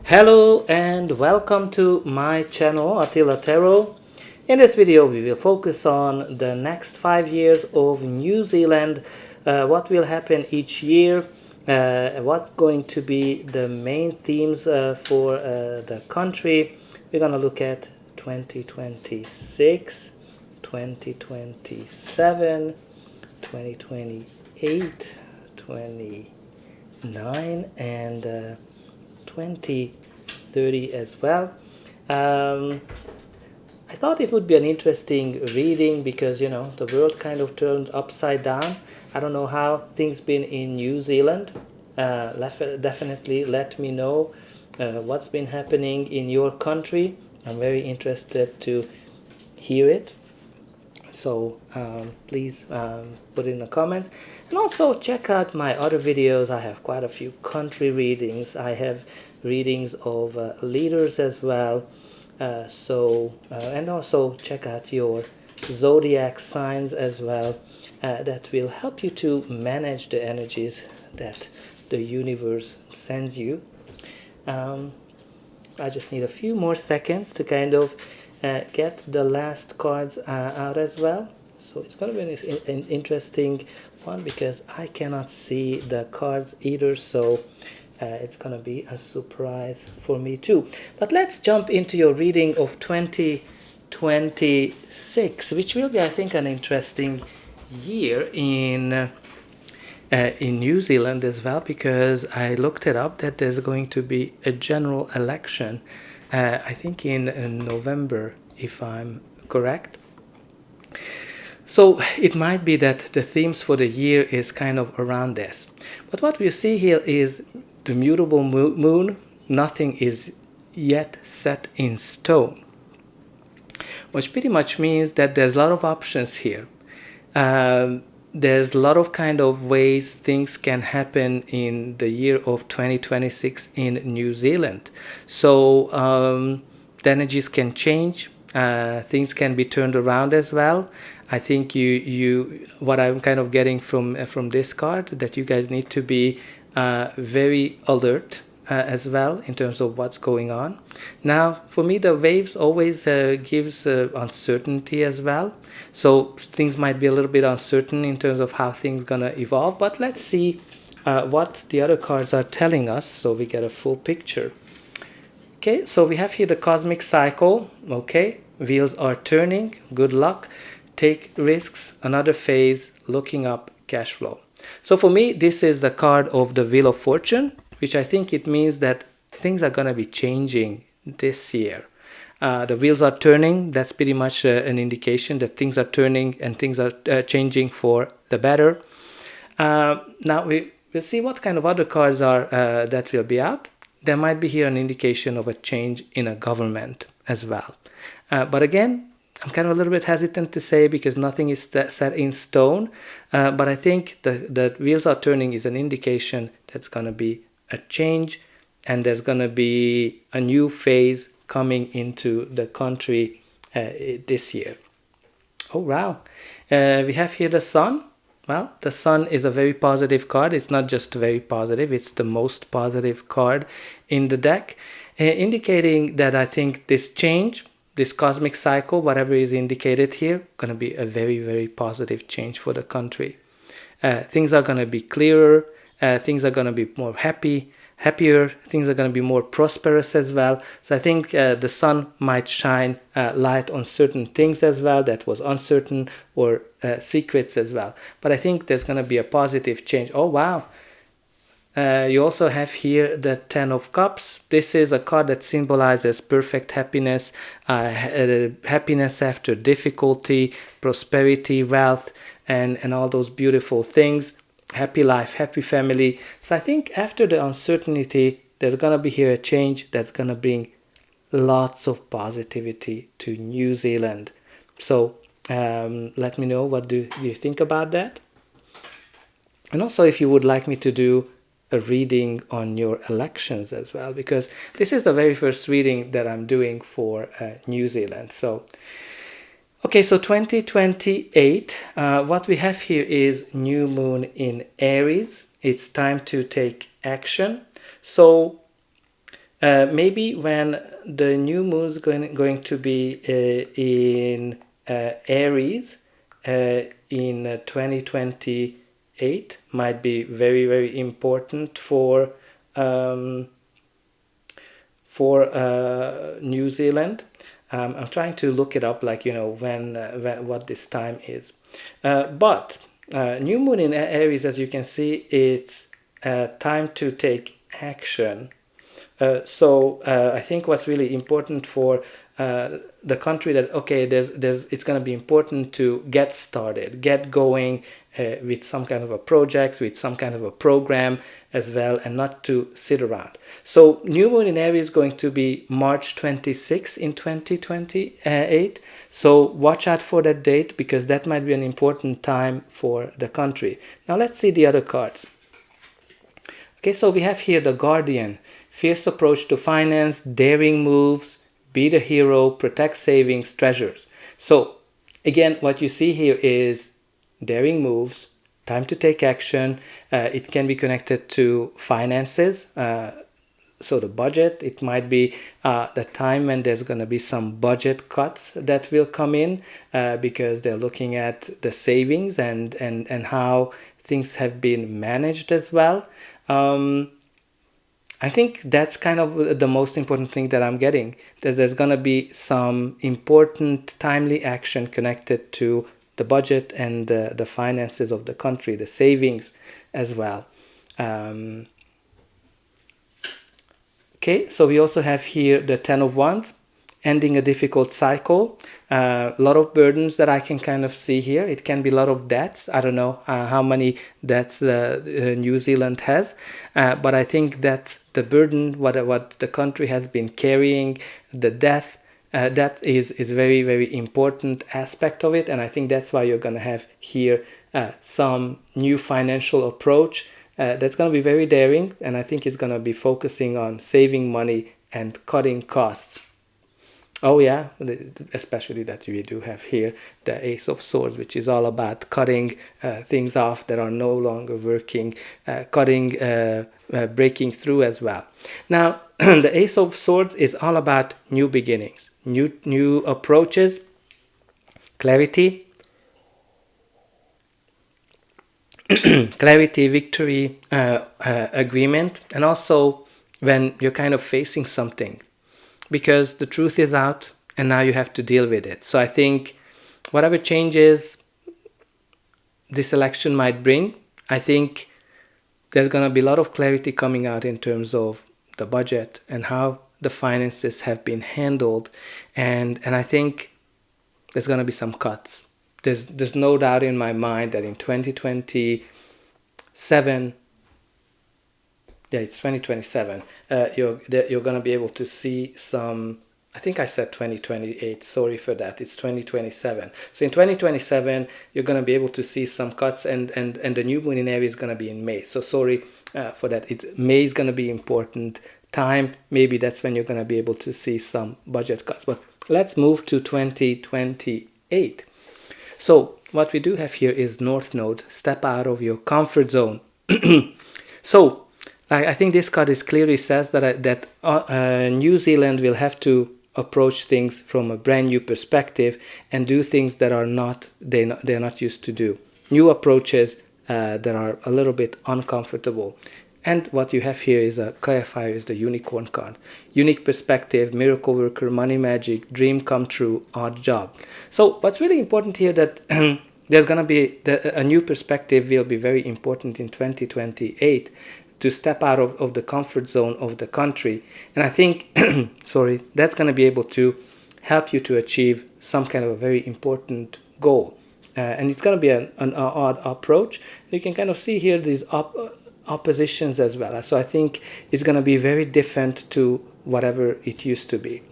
Hello and welcome to my channel Attila Tarot. In this video we will focus on the next 5 years of New Zealand, what will happen each year, what's going to be the main themes for the country. We're going to look at 2026, 2027, 2028, 29 and 2030 as well. I thought it would be an interesting reading because the world kind of turned upside down. I don't know how things been in New Zealand. Definitely let me know what's been happening in your country. I'm very interested to hear it. So please put it in the comments, and also check out my other videos. I have quite a few country readings. I have readings of leaders as well. And also check out your zodiac signs as well. That will help you to manage the energies that the universe sends you. I just need a few more seconds to kind of get the last cards out as well. So it's going to be an interesting one because I cannot see the cards either, so it's going to be a surprise for me too. But let's jump into your reading of 2026, which will be, I think, an interesting year in New Zealand as well, because I looked it up that there's going to be a general election, I think in November, if I'm correct. So it might be that the themes for the year is kind of around this. But what we see here is the mutable moon. Nothing is yet set in stone, which pretty much means that there's a lot of options here. There's a lot of kind of ways things can happen in the year of 2026 in New Zealand. So the energies can change. Things can be turned around as well. I think what I'm kind of getting from this card, that you guys need to be very alert as well in terms of what's going on. Now, for me, the waves always gives uncertainty as well. So things might be a little bit uncertain in terms of how things gonna evolve. But let's see what the other cards are telling us, so we get a full picture. Okay, so we have here the cosmic cycle. Okay, wheels are turning. Good luck. Take risks. Another phase. Looking up. Cash flow. So for me, this is the card of the Wheel of Fortune, which I think it means that things are going to be changing this year. The wheels are turning. That's pretty much an indication that things are turning and things are changing for the better. Now we'll see what kind of other cards are that will be out. There might be here an indication of a change in a government as well. But again, I'm kind of a little bit hesitant to say because nothing is set in stone. But I think the wheels are turning is an indication that's going to be a change, and there's going to be a new phase coming into the country this year. Oh, wow. We have here the sun. Well, the sun is a very positive card. It's not just very positive, it's the most positive card in the deck, indicating that I think this change, this cosmic cycle, whatever is indicated here, going to be a very, very positive change for the country. Things are going to be clearer. Things are going to be more happier. Things are going to be more prosperous as well. So I think the sun might shine light on certain things as well that was uncertain, or secrets as well. But I think there's going to be a positive change. Oh, wow. You also have here the Ten of Cups. This is a card that symbolizes perfect happiness, happiness after difficulty, prosperity, wealth, and all those beautiful things. Happy life, happy family. So I think after the uncertainty, there's going to be here a change that's going to bring lots of positivity to New Zealand. So let me know, what do you think about that? And also if you would like me to do a reading on your elections as well, because this is the very first reading that I'm doing for New Zealand. So okay, so 2028, what we have here is new moon in Aries. It's time to take action. So Maybe when the new moon is going to be in Aries in 2028 might be very, very important um, for New Zealand. I'm trying to look it up, like, when what this time is. But new moon in Aries, as you can see, it's time to take action. So I think what's really important for the country, that okay, there's it's going to be important to get started, get going with some kind of a project, with some kind of a program as well, and not to sit around. So new moon in Aries is going to be March 26 in 2028. So watch out for that date, because that might be an important time for the country. Now let's see the other cards. Okay, so we have here the Guardian. Fierce approach to finance, daring moves, be the hero, protect savings, treasures. So again, what you see here is daring moves, time to take action. It can be connected to finances. So the budget, it might be the time when there's going to be some budget cuts that will come in because they're looking at the savings and how things have been managed as well. I think that's kind of the most important thing that I'm getting, that there's going to be some important timely action connected to the budget and the finances of the country, the savings as well. Okay, so we also have here the Ten of Wands, ending a difficult cycle. A lot of burdens that I can kind of see here. It can be a lot of debts. I don't know how many debts New Zealand has, but I think that's the burden, what the country has been carrying, the debt. That is very, very important aspect of it, and I think that's why you're going to have here some new financial approach that's going to be very daring, and I think it's going to be focusing on saving money and cutting costs. Oh yeah, especially that we do have here the Ace of Swords, which is all about cutting things off that are no longer working, breaking through as well. Now, the Ace of Swords is all about new beginnings, new approaches, clarity, clarity, victory, agreement, and also when you're kind of facing something, because the truth is out and now you have to deal with it. So I think whatever changes this election might bring, I think there's going to be a lot of clarity coming out in terms of the budget and how the finances have been handled, and I think there's going to be some cuts. There's no doubt in my mind that in 2027, yeah, it's 2027, you're going to be able to see some. I think I said 2028, sorry for that, it's 2027. So in 2027 you're going to be able to see some cuts, and the new moon in Aries is going to be in May, so sorry for that. May is going to be important time. Maybe that's when you're going to be able to see some budget cuts. But let's move to 2028. So what we do have here is North Node, step out of your comfort zone. So I think this card is clearly says that New Zealand will have to approach things from a brand new perspective and do things that are they're not used to do. New approaches that are a little bit uncomfortable. And what you have here is a clarifier, is the unicorn card. Unique perspective, miracle worker, money magic, dream come true, odd job. So what's really important here, that there's going to be a new perspective will be very important in 2028, to step out of the comfort zone of the country. And I think, sorry, that's going to be able to help you to achieve some kind of a very important goal. And it's going to be an odd approach. You can kind of see here these oppositions as well. So I think it's going to be very different to whatever it used to be.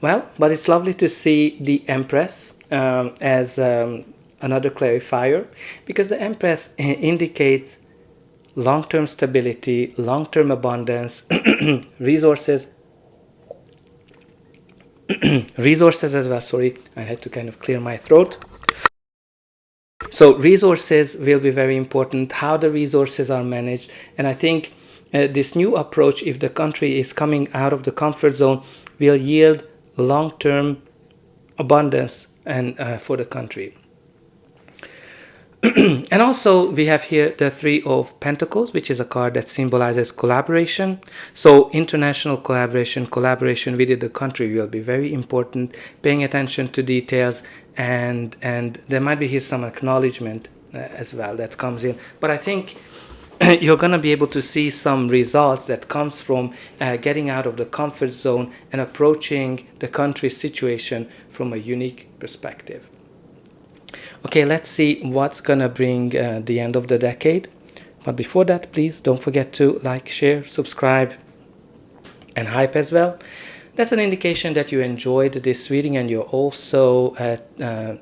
Well, but it's lovely to see the Empress as another clarifier, because the Empress indicates long-term stability, long-term abundance, resources as well. Sorry, I had to kind of clear my throat. So resources will be very important, how the resources are managed. And I think this new approach, if the country is coming out of the comfort zone, will yield long-term abundance and for the country. And also we have here the Three of Pentacles, which is a card that symbolizes collaboration. So international collaboration within the country will be very important, paying attention to details, and there might be here some acknowledgement as well that comes in. But I think you're going to be able to see some results that comes from getting out of the comfort zone and approaching the country's situation from a unique perspective. Okay, let's see what's gonna bring the end of the decade. But before that, please don't forget to like, share, subscribe, and hype as well. That's an indication that you enjoyed this reading, and you're also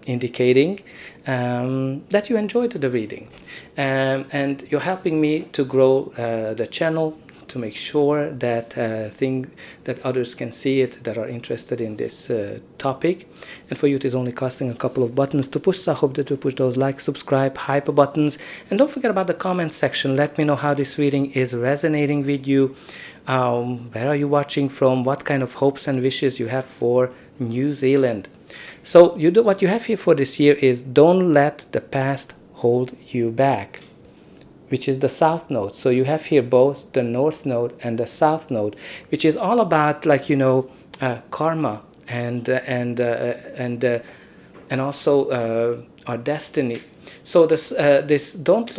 indicating that you enjoyed the reading. And you're helping me to grow the channel, to make sure that that others can see it that are interested in this topic. And for you, it is only costing a couple of buttons to push. So I hope that you push those like, subscribe, hype buttons. And don't forget about the comment section. Let me know how this reading is resonating with you. Where are you watching from? What kind of hopes and wishes you have for New Zealand? So what you have here for this year is don't let the past hold you back, which is the South Node. So you have here both the North Node and the South Node, which is all about, like, karma and also our destiny. So this don't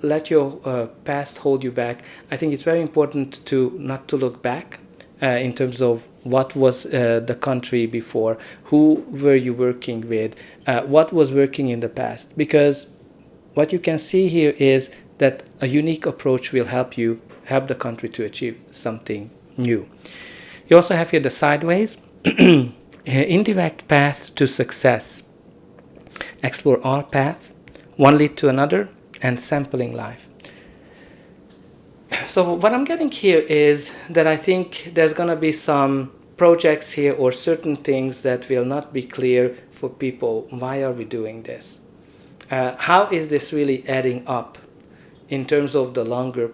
let your past hold you back. I think it's very important to not to look back in terms of what was the country before, who were you working with, what was working in the past, because what you can see here is that a unique approach will help the country to achieve something new. You also have here the sideways, indirect path to success. Explore all paths, one lead to another, and sampling life. So what I'm getting here is that I think there's going to be some projects here or certain things that will not be clear for people. Why are we doing this? How is this really adding up in terms of the longer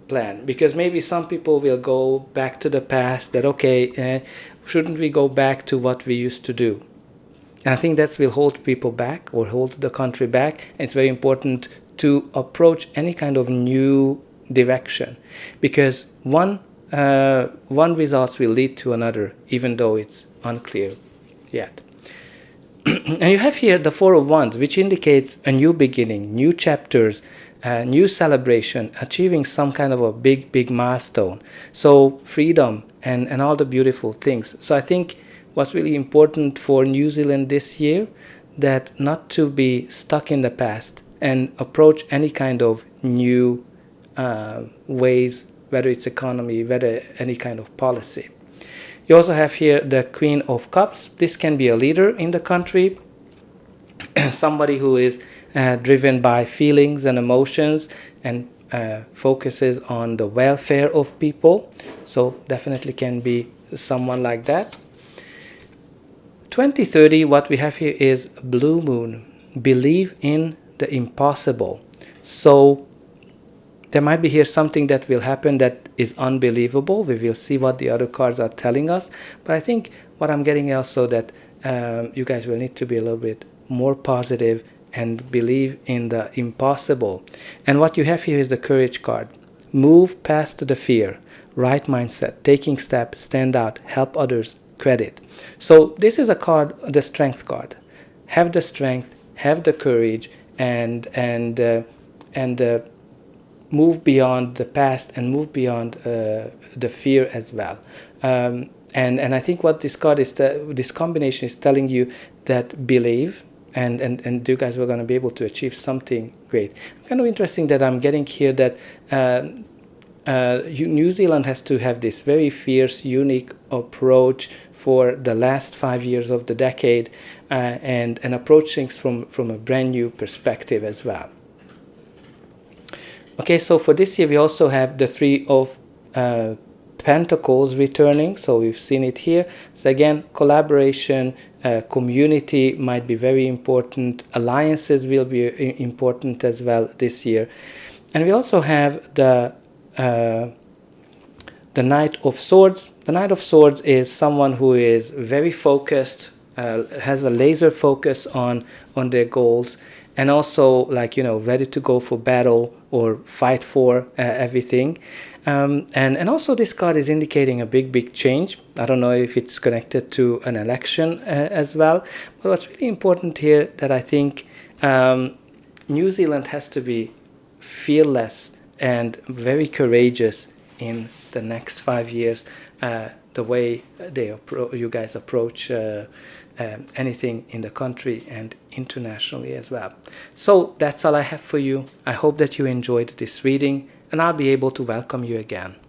plan? Because maybe some people will go back to the past, that shouldn't we go back to what we used to do? And I think that will hold people back or hold the country back. And it's very important to approach any kind of new direction, because one result will lead to another, even though it's unclear yet. And you have here the Four of Wands, which indicates a new beginning, new chapters, new celebration, achieving some kind of a big milestone. So freedom and all the beautiful things. So I think what's really important for New Zealand this year, that not to be stuck in the past and approach any kind of new ways, whether it's economy, whether any kind of policy. You also have here the Queen of Cups. This can be a leader in the country, somebody who is driven by feelings and emotions and focuses on the welfare of people. So definitely can be someone like that. 2030, what we have here is Blue Moon. Believe in the impossible. So there might be here something that will happen that is unbelievable. We will see what the other cards are telling us. But I think what I'm getting also that you guys will need to be a little bit more positive and believe in the impossible. And what you have here is the Courage card. Move past the fear. Right mindset. Taking steps. Stand out. Help others. Credit. So this is a card, the Strength card. Have the strength. Have the courage. And move beyond the past and move beyond the fear as well. And I think what this card is, this combination is telling you that believe, and you guys were going to be able to achieve something great. Kind of interesting that I'm getting here that New Zealand has to have this very fierce, unique approach for the last 5 years of the decade, and approach things from a brand new perspective as well. Okay, so for this year we also have the Three of Pentacles returning, so we've seen it here. So again, collaboration, community might be very important, alliances will be important as well this year. And we also have the the Knight of Swords. The Knight of Swords is someone who is very focused, has a laser focus on their goals, and also like ready to go for battle or fight for everything. And also this card is indicating a big change. I don't know if it's connected to an election as well. But what's really important here that I think New Zealand has to be fearless and very courageous in the next 5 years, the way you guys approach anything in the country and internationally as well. So that's all I have for you. I hope that you enjoyed this reading, and I'll be able to welcome you again.